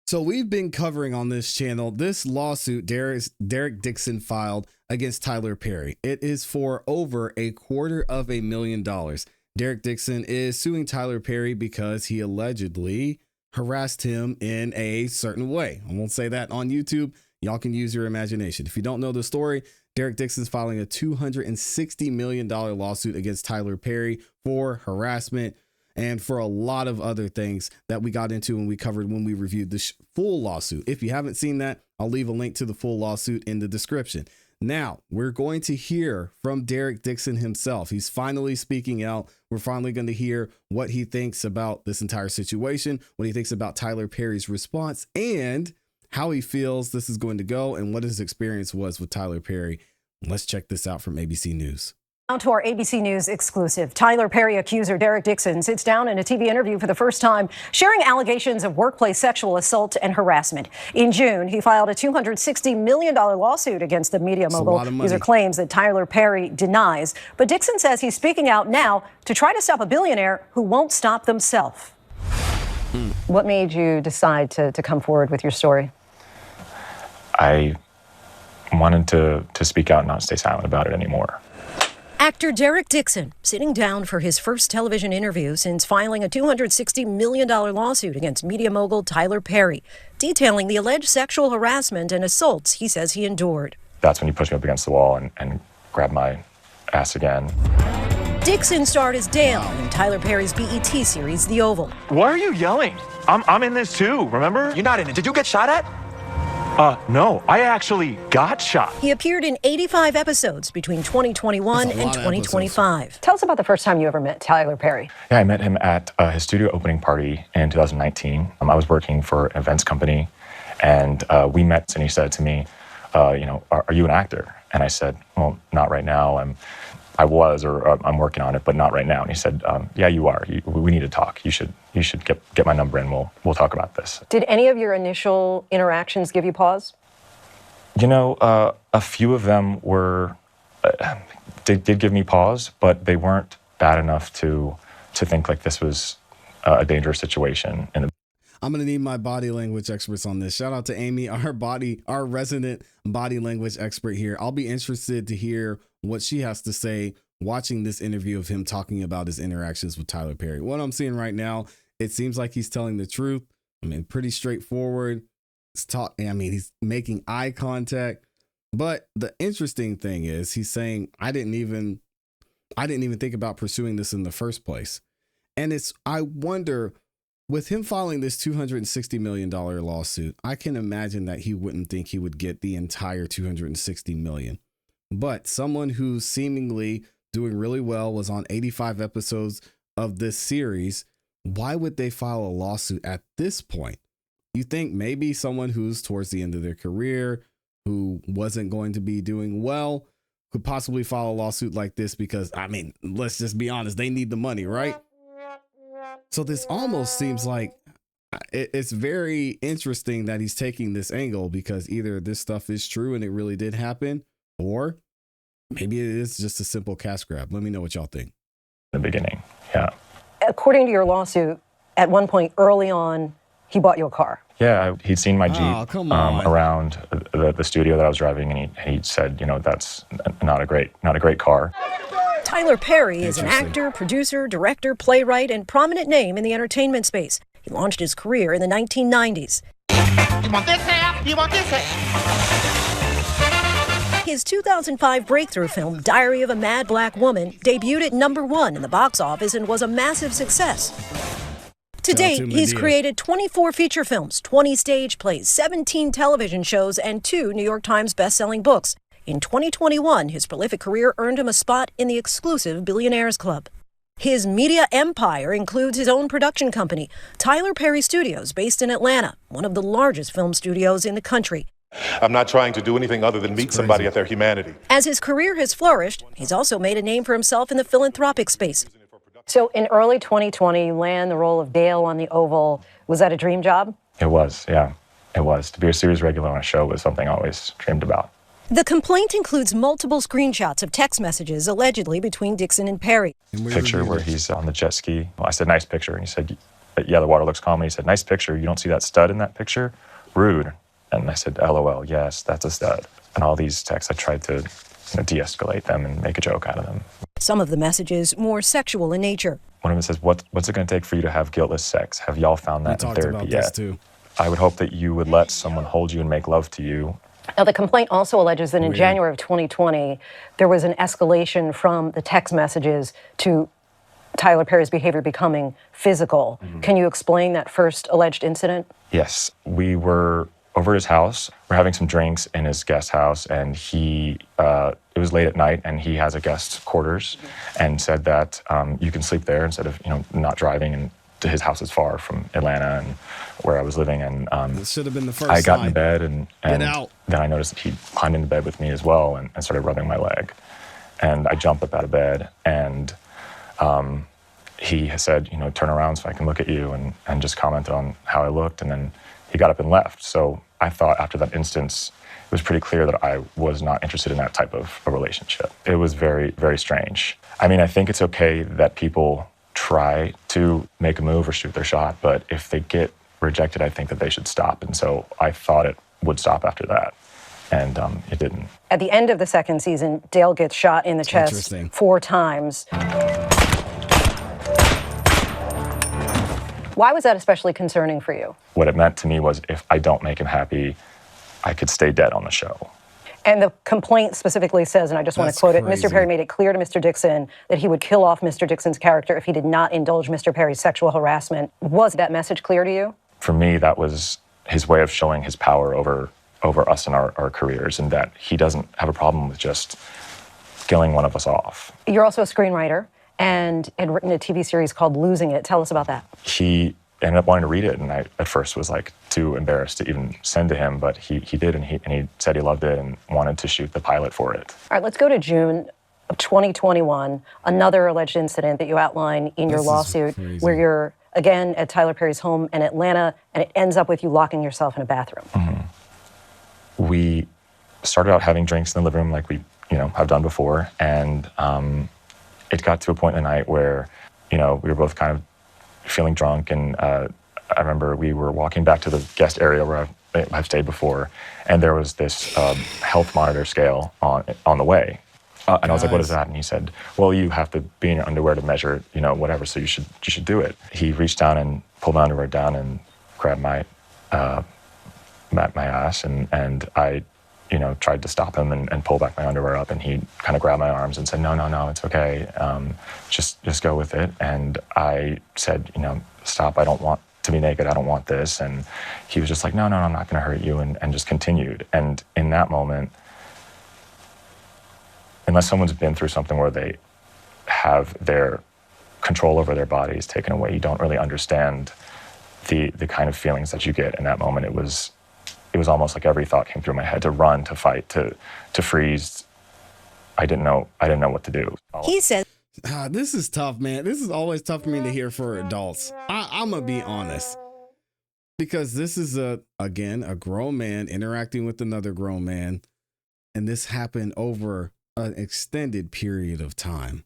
So we've been covering on this channel this lawsuit Derek Dixon filed against Tyler Perry. It is for over $250,000. Derek Dixon is suing Tyler Perry because he allegedly harassed him in a certain way. I won't say that on YouTube. Y'all can use your imagination. If you don't know the story, Derek Dixon's filing a $260 million lawsuit against Tyler Perry for harassment and for a lot of other things that we got into and we covered when we reviewed the full lawsuit. If you haven't seen that, I'll leave a link to the full lawsuit in the description. Now, we're going to hear from Derek Dixon himself. He's finally speaking out. We're finally going to hear what he thinks about this entire situation, what he thinks about Tyler Perry's response, and how he feels this is going to go and what his experience was with Tyler Perry. Let's check this out from ABC News. Now to our ABC News exclusive. Tyler Perry accuser Derek Dixon sits down in a TV interview for the first time, sharing allegations of workplace sexual assault and harassment. In June, he filed a $260 million lawsuit against the media mogul. These are claims that Tyler Perry denies. But Dixon says he's speaking out now to try to stop a billionaire who won't stop themselves. What made you decide to come forward with your story? I wanted to speak out and not stay silent about it anymore. Actor Derek Dixon sitting down for his first television interview since filing a $260 million lawsuit against media mogul Tyler Perry, detailing the alleged sexual harassment and assaults he says he endured. That's when he pushed me up against the wall and grabbed my ass again. Dixon starred as Dale in Tyler Perry's BET series The Oval. Why are you yelling? I'm in this too, remember? You're not in it. Did you get shot at? No, I actually got shot. He appeared in 85 episodes between 2021 and 2025. Tell us about the first time you ever met Tyler Perry. Yeah, I met him at his studio opening party in 2019. I was working for an events company, and we met, and he said to me, are you an actor? And I said, well, not right now. I'm working on it, but not right now. And he said, yeah, you are. We need to talk. You should get my number and we'll talk about this. Did any of your initial interactions give you pause? A few of them did give me pause, but they weren't bad enough to think like this was a dangerous situation. I'm going to need my body language experts on this. Shout out to Amy, our resident body language expert here. I'll be interested to hear what she has to say watching this interview of him talking about his interactions with Tyler Perry. What I'm seeing right now, it seems like he's telling the truth. I mean, pretty straightforward. He's making eye contact. But the interesting thing is he's saying, I didn't even think about pursuing this in the first place. And I wonder, with him filing this $260 million lawsuit, I can imagine that he wouldn't think he would get the entire $260 million. But someone who's seemingly doing really well, was on 85 episodes of this series, why would they file a lawsuit at this point? You think maybe someone who's towards the end of their career, who wasn't going to be doing well, could possibly file a lawsuit like this because, let's just be honest, they need the money, right? So this almost seems like it's very interesting that he's taking this angle, because either this stuff is true and it really did happen, or maybe it is just a simple cash grab. Let me know what y'all think. In the beginning, yeah. According to your lawsuit, at one point early on, he bought you a car. Yeah, he'd seen my Jeep around the studio that I was driving, and he said, that's not a great car. Tyler Perry is an actor, producer, director, playwright, and prominent name in the entertainment space. He launched his career in the 1990s. You want this half? You want this half? His 2005 breakthrough film, Diary of a Mad Black Woman, debuted at #1 in the box office and was a massive success. To date, he's created 24 feature films, 20 stage plays, 17 television shows, and 2 New York Times best-selling books. In 2021, his prolific career earned him a spot in the exclusive Billionaires Club. His media empire includes his own production company, Tyler Perry Studios, based in Atlanta, one of the largest film studios in the country. I'm not trying to do anything other than meet somebody at their humanity. As his career has flourished, he's also made a name for himself in the philanthropic space. So in early 2020, you land the role of Dale on The Oval. Was that a dream job? It was, yeah. It was. To be a series regular on a show was something I always dreamed about. The complaint includes multiple screenshots of text messages allegedly between Dixon and Perry. Picture where he's on the jet ski. Well, I said, nice picture. And he said, yeah, the water looks calm. And he said, nice picture. You don't see that stud in that picture? Rude. And I said, LOL, yes, that's a stud. And all these texts, I tried to de-escalate them and make a joke out of them. Some of the messages more sexual in nature. One of them says, what's it going to take for you to have guiltless sex? Have y'all found that in therapy yet? Too. I would hope that you would let someone hold you and make love to you. Now, the complaint also alleges that in January of 2020, there was an escalation from the text messages to Tyler Perry's behavior becoming physical. Can you explain that first alleged incident? Yes. We were over at his house. We're having some drinks in his guest house, and it was late at night, and he has a guest quarters and said that you can sleep there instead of, not driving, and his house is far from Atlanta and where I was living. And it should have been the first I got sign. in bed, and Get out. Then I noticed that he climbed into bed with me as well and started rubbing my leg. And I jumped up out of bed, and he said, turn around so I can look at you, and just commented on how I looked, and then he got up and left. So I thought after that instance, it was pretty clear that I was not interested in that type of a relationship. It was very, very strange. I mean, I think it's okay that people try to make a move or shoot their shot, but if they get rejected, I think that they should stop. And so I thought it would stop after that, and it didn't. At the end of the second season, Dale gets shot in the chest 4 times. Why was that especially concerning for you? What it meant to me was if I don't make him happy, I could stay dead on the show. And the complaint specifically says, and I just want to quote it, Mr. Perry made it clear to Mr. Dixon that he would kill off Mr. Dixon's character if he did not indulge Mr. Perry's sexual harassment. Was that message clear to you? For me, that was his way of showing his power over us and our careers, and that he doesn't have a problem with just killing one of us off. You're also a screenwriter and had written a TV series called Losing It. Tell us about that. He ended up wanting to read it, and I at first was too embarrassed to even send to him, but he did, and he said he loved it and wanted to shoot the pilot for it. All right, let's go to June of 2021, another alleged incident that you outline in your lawsuit where you're again at Tyler Perry's home in Atlanta, and it ends up with you locking yourself in a bathroom. We started out having drinks in the living room like we have done before, and it got to a point in the night where we were both kind of feeling drunk, and I remember we were walking back to the guest area where I've stayed before, and there was this health monitor scale on the way. And I was like, what is that? And he said, well, you have to be in your underwear to measure, whatever, so you should do it. He reached down and pulled my underwear down and grabbed my ass, and I tried to stop him and pull back my underwear up, and he kind of grabbed my arms and said, no, it's okay. Just go with it. And I said, stop, I don't want to be naked, I don't want this. And he was just like, no, I'm not gonna hurt you, and just continued. And in that moment, unless someone's been through something where they have their control over their bodies taken away, you don't really understand the kind of feelings that you get in that moment. It was almost like every thought came through my head: to run, to fight, to freeze. I didn't know what to do. He said, this is tough, man. This is always tough for me to hear for adults. I'm gonna be honest, because this is a grown man interacting with another grown man, and this happened over an extended period of time.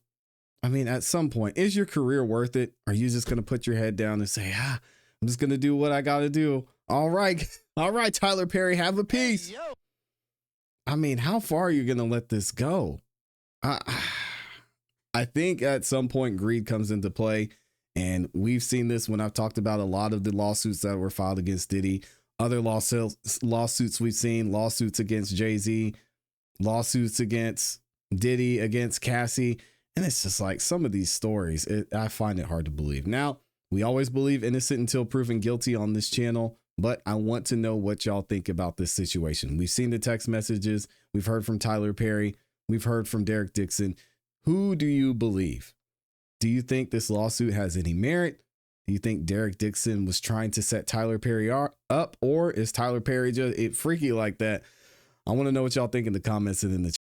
I mean, at some point, is your career worth it? Are you just gonna put your head down and say, I'm just gonna do what I gotta do? All right, Tyler Perry, have a piece. I mean, how far are you gonna let this go? I think at some point greed comes into play, and we've seen this when I've talked about a lot of the lawsuits that were filed against Diddy, other lawsuits we've seen, lawsuits against Jay-Z, lawsuits against Diddy, against Cassie. And it's just like some of these stories, I find it hard to believe. Now, we always believe innocent until proven guilty on this channel, but I want to know what y'all think about this situation. We've seen the text messages. We've heard from Tyler Perry. We've heard from Derek Dixon. Who do you believe? Do you think this lawsuit has any merit? Do you think Derek Dixon was trying to set Tyler Perry up, or is Tyler Perry just freaky like that? I want to know what y'all think in the comments and in the chat.